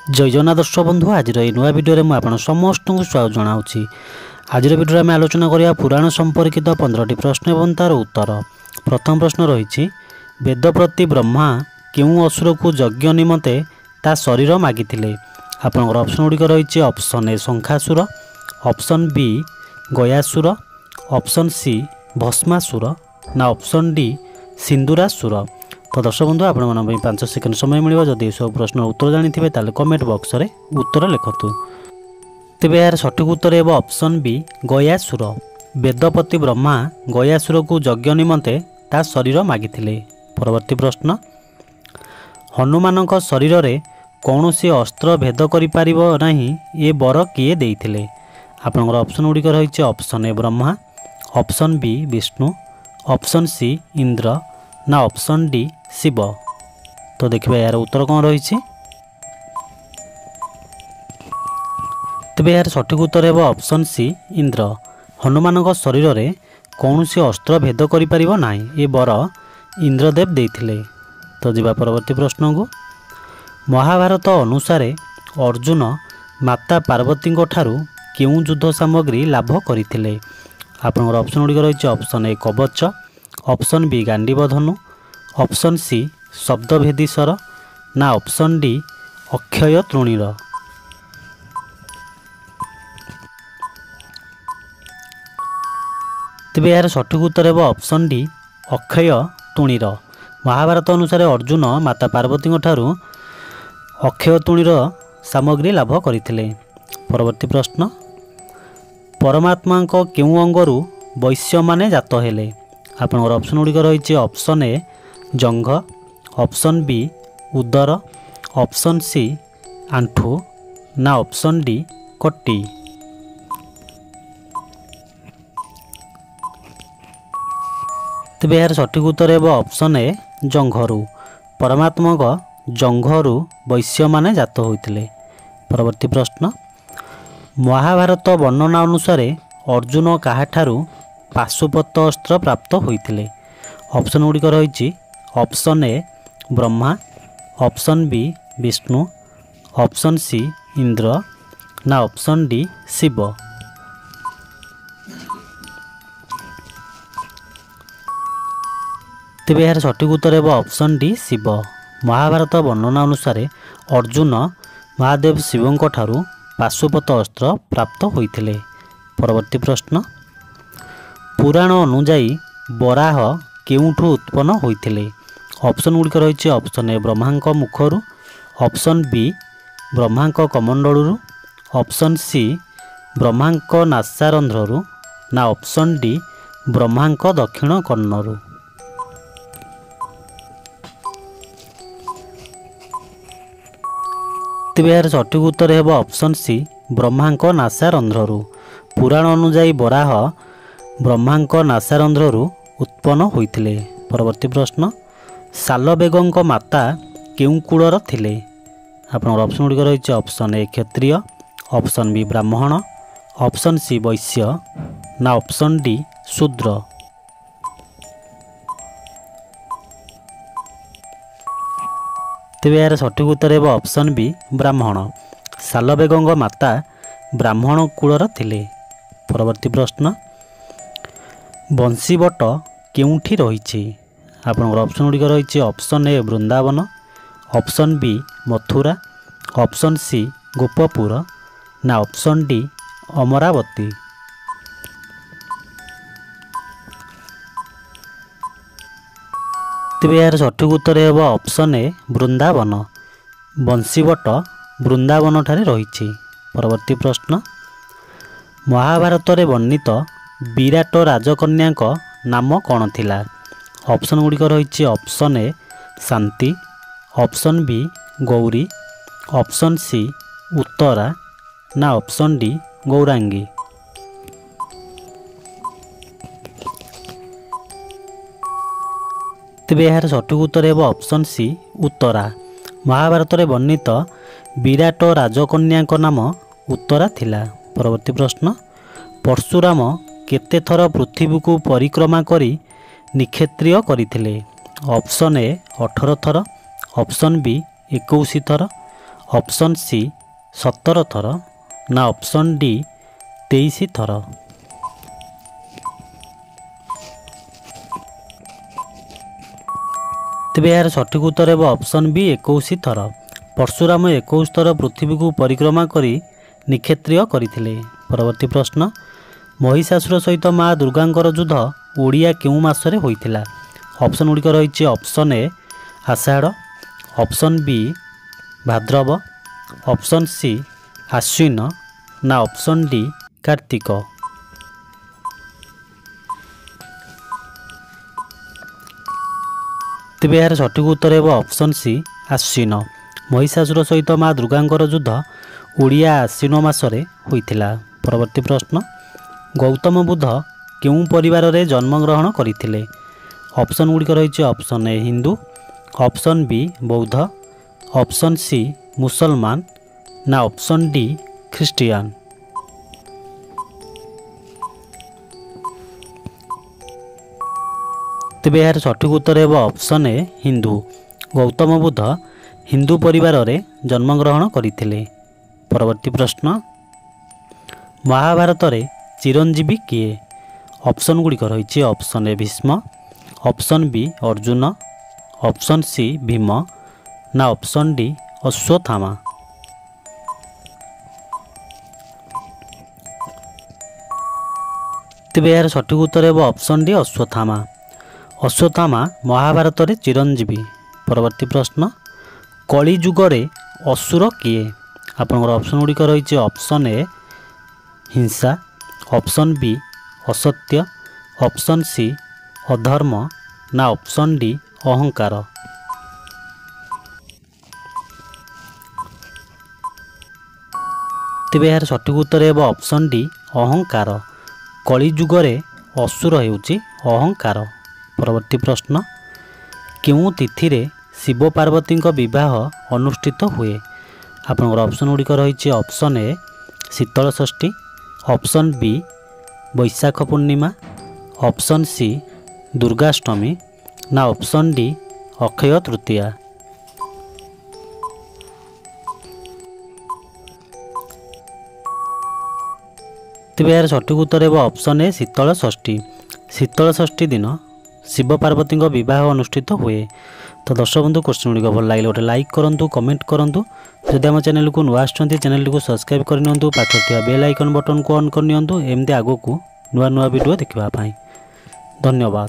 जय जगन्नाथ दर्शक बंधु आज नुआ भिडियो में आपन समस्त को स्वागत जनाऊँगी। आज भिडियो में आलोचना करिया पुराण संपर्कित 15टी प्रश्न एवं तार उत्तर। प्रथम प्रश्न रही वेद प्रति ब्रह्मा केउं असुर को यज्ञ निमंते ता शरीर मागिथिले। आपनकर ऑप्शन गुड़िक रही option A Shankhasur, option B Gayasur, option C Bhasmasur ना ऑप्शन डी सिंदूरासुर। तो दर्शक बंधु आपण 5 सेकेंड समय मिल जदि सब प्रश्न उत्तर जानी ताले कमेंट बॉक्स रे उत्तर लिखतु। तेबे यार सठिक उत्तर है ऑप्शन बी गयासुर। वेदपति ब्रह्मा गयासुर को यज्ञ निमंते ता शरीर मागिथिले। परवर्ती प्रश्न हनुमानक शरीर रे कौनसी अस्त्र भेद करि पारिबो नाही ए बर किए देइथिले। आपनकर ऑप्शन गुड़िक रही option A Brahma, option B Vishnu, option C Indra ना ऑप्शन डी शिव। तो देखिए यार उत्तर कौन रही। तेबे यार सठिक उत्तर है ऑप्शन सी इंद्र। हनुमानक शरीर रे कौनसी अस्त्र भेद करि पारिबो नाही ए बर इंद्रदेव देइथिले। तो जिबा परवर्ती प्रश्न को महाभारत अनुसार अर्जुन माता पार्वती ठारू केउं युद्ध सामग्री लाभ करथिले। आपनकर ऑप्शन गुड़िक रही ऑप्शन ए कवच, ऑप्शन बी गांडीव धनु, ऑप्शन सी शब्दभेदी स्वर ना ऑप्शन डी अक्षय तृणीर। तेबे यार सठिक उत्तर है ऑप्शन डी अक्षय तृणीर। महाभारत अनुसार अर्जुन माता पार्वती ठारू अक्षय तृणीर सामग्री लाभ करथिले। परवर्ती प्रश्न परमात्मा केउं अंगरू वैश्य माने जात हेले। आपनकर ऑप्शन गुड़िक रही ऑप्शन ए जंघ, ऑप्शन बी उदर, ऑप्शन सी आंठू ना ऑप्शन डी कटी। तेबे यार सठिक उत्तर है ऑप्शन ए जंघरू। परमात्मा जंघरू वैश्य माने जात होइतिले। परवर्ती प्रश्न महाभारत वर्णना अनुसार अर्जुन काहाठारू पाशुपत अस्त्र प्राप्त होइतिले। ऑप्शन गुड़िक रही option A Brahma, option B Vishnu, option C Indra ना ऑप्शन डी शिव। तेबे यार सठिक उत्तर है ऑप्शन डी शिव। महाभारत वर्णना अनुसार अर्जुन महादेव शिवंक ठारू पाशुपत अस्त्र प्राप्त होइतिले। परवर्ती प्रश्न पुराण अनुजाई बराह केउठू उत्पन्न होइतिले। ऑप्शन गुड़िक रही ऑप्शन ए ब्रह्मांक मुखरू, ऑप्शन बी ब्रह्मांक कमंडलू, ऑप्शन सी ब्रह्मांक नासारंध्ररू ना ऑप्शन डी ब्रह्मांक दक्षिण कर्णरू। तेबे यार सठिक उत्तर है ऑप्शन सी ब्रह्मांक नासारंध्ररू। पुराण अनुजाई बराह ब्रह्मांक नासारंध्ररू उत्पन्न होइतिले। परवर्ती प्रश्न सालबेगंक माता केउं कुलर थिले। आपनकर ऑप्शन गुड़िक रही option A Kshatriya, option B Brahmin, option C Vaishya ना ऑप्शन डी शूद्र। तेबे यार सठिक उत्तर है ऑप्शन बी ब्राह्मण। सालबेगंक माता ब्राह्मण कुलर थिले। परवर्ती प्रश्न बंशीवट केउठी रही। आपनकर ऑप्शन गुड़िक रही option A Vrindavan, option B Mathura, option C Gopapur ना ऑप्शन डी अमरावती। तेबे यार सठिक उत्तर है ऑप्शन ए वृंदावन। बंशीवट वृंदावन ठारे रही। परवर्ती प्रश्न महाभारत रे वर्णित विराट राजकन्या नाम कौन थिला। ऑप्शन गुड़िक रही option A Shanti, option B Gauri, option C Uttara ना ऑप्शन डी गौरांगी। तेबे यार सठिक उत्तर है ऑप्शन सी उत्तरा। महाभारत रे वर्णित विराट राजकन्या नाम उत्तरा थिला। परवर्ती प्रश्न परशुराम केते थर पृथ्वी को परिक्रमा करी निक्षेत्रीय करथिले। ऑप्शन ए 18 थर, ऑप्शन बी 21 थर, ଅପସନ୍ ସି 17 ଥର ନା ଅପସନ୍ ଡି 23 ଥର। ତେବେ ଏହାର ସଠିକ୍ ଉତ୍ତର ହେବ ଅପସନ୍ ବି 21 ଥର। ପରଶୁରାମ 21 ଥର ପୃଥିବୀକୁ ପରିକ୍ରମା କରି ନିକ୍ଷେତ୍ରୀୟ କରିଥିଲେ। ପରବର୍ତ୍ତୀ ପ୍ରଶ୍ନ, ମହିଷାସୁର ସହିତ ମା ଦୁର୍ଗାଙ୍କର ଯୁଦ୍ଧ ଓଡ଼ିଆ କେଉଁ ମାସରେ ହୋଇଥିଲା? ଅପସନ୍ ଗୁଡ଼ିକ ରହିଛି ଅପସନ୍ ଏ ଆଷାଢ଼, ଅପସନ୍ ବି ଭାଦ୍ରବ, ଅପସନ୍ ସି ଆଶ୍ୱିନ ନା ଅପସନ୍ ଡି କାର୍ତ୍ତିକ। ତେବେ ଏହାର ସଠିକ୍ ଉତ୍ତର ହେବ ଅପସନ୍ ସି ଆଶ୍ୱିନ। ମହିଷାସୁର ସହିତ ମା ଦୁର୍ଗାଙ୍କର ଯୁଦ୍ଧ ଓଡ଼ିଆ ଆଶ୍ୱିନ ମାସରେ ହୋଇଥିଲା। ପରବର୍ତ୍ତୀ ପ୍ରଶ୍ନ, ଗୌତମ ବୁଦ୍ଧ କେଉଁ ପରିବାରରେ ଜନ୍ମଗ୍ରହଣ କରିଥିଲେ? ଅପସନ୍ ଗୁଡ଼ିକ ରହିଛି ଅପସନ୍ ଏ ହିନ୍ଦୁ, ଅପସନ୍ ବି ବୌଦ୍ଧ, ଅପସନ୍ ସି ମୁସଲମାନ ନା ଅପସନ୍ ଡି ଖ୍ରୀଷ୍ଟିଆନ। ତେବେ ଏହାର ସଠିକ୍ ଉତ୍ତର ହେବ ଅପସନ୍ ଏ ହିନ୍ଦୁ। ଗୌତମ ବୁଦ୍ଧ ହିନ୍ଦୁ ପରିବାରରେ ଜନ୍ମଗ୍ରହଣ କରିଥିଲେ। ପରବର୍ତ୍ତୀ ପ୍ରଶ୍ନ, ମହାଭାରତରେ ଚିରଞ୍ଜୀବୀ କିଏ? ଅପସନ୍ ଗୁଡ଼ିକ ରହିଛି option A Bhishma, option B Arjun, option C Bhim ନା ଅପସନ୍ ଡି ଅଶ୍ୱତ୍ଥାମା। ତେବେ ଏହାର ସଠିକ୍ ଉତ୍ତର ହେବ ଅପସନ୍ ଡି ଅଶ୍ୱତ୍ଥାମା। ଅଶ୍ୱତ୍ଥାମା ମହାଭାରତରେ ଚିରଞ୍ଜୀବୀ। ପରବର୍ତ୍ତୀ ପ୍ରଶ୍ନ, କଳି ଯୁଗରେ ଅସୁର କିଏ? ଆପଣଙ୍କର ଅପସନ୍ ଗୁଡ଼ିକ ରହିଛି ଅପସନ୍ ଏ ହିଂସା, ଅପସନ୍ ବି ଅସତ୍ୟ, ଅପସନ୍ ସି ଅଧର୍ମ ନା ଅପସନ୍ ଡି ଅହଙ୍କାର। ତେବେ ଏହାର ସଠିକ୍ ଉତ୍ତର ହେବ ଅପସନ୍ ଡି ଅହଙ୍କାର। କଳି ଯୁଗରେ ଅସୁର ହେଉଛି ଅହଙ୍କାର। ପରବର୍ତ୍ତୀ ପ୍ରଶ୍ନ, କେଉଁ ତିଥିରେ ଶିବ ପାର୍ବତୀଙ୍କ ବିବାହ ଅନୁଷ୍ଠିତ ହୁଏ? ଆପଣଙ୍କର ଅପସନ୍ ଗୁଡ଼ିକ ରହିଛି option A Sitala Sasthi, option B Vaishakh Purnima, option C Durgashtami ନା ଅପସନ୍ ଡି ଅକ୍ଷୟ ତୃତୀୟା। ତେବେ ଏହାର ସଠିକ୍ ଉତ୍ତର ହେବ ଅପସନ୍ ଏ ଶୀତଳ ଷଷ୍ଠୀ। ଶୀତଳ ଷଷ୍ଠୀ ଦିନ ଶିବ ପାର୍ବତୀଙ୍କ ବିବାହ ଅନୁଷ୍ଠିତ ହୁଏ। ତ ଦର୍ଶକ ବନ୍ଧୁ, କୋଶ୍ଚିନ୍ ଗୁଡ଼ିକ ଭଲ ଲାଗିଲେ ଗୋଟେ ଲାଇକ୍ କରନ୍ତୁ, କମେଣ୍ଟ କରନ୍ତୁ। ଯଦି ଆମ ଚ୍ୟାନେଲକୁ ନୂଆ ଆସୁଛନ୍ତି ଚ୍ୟାନେଲଟିକୁ ସବସ୍କ୍ରାଇବ୍ କରିନିଅନ୍ତୁ, ପାଖରେ ଥିବା ବେଲ୍ ଆଇକନ୍ ବଟନ୍କୁ ଅନ୍ କରିନିଅନ୍ତୁ ଏମିତି ଆଗକୁ ନୂଆ ନୂଆ ଭିଡ଼ିଓ ଦେଖିବା ପାଇଁ। ଧନ୍ୟବାଦ।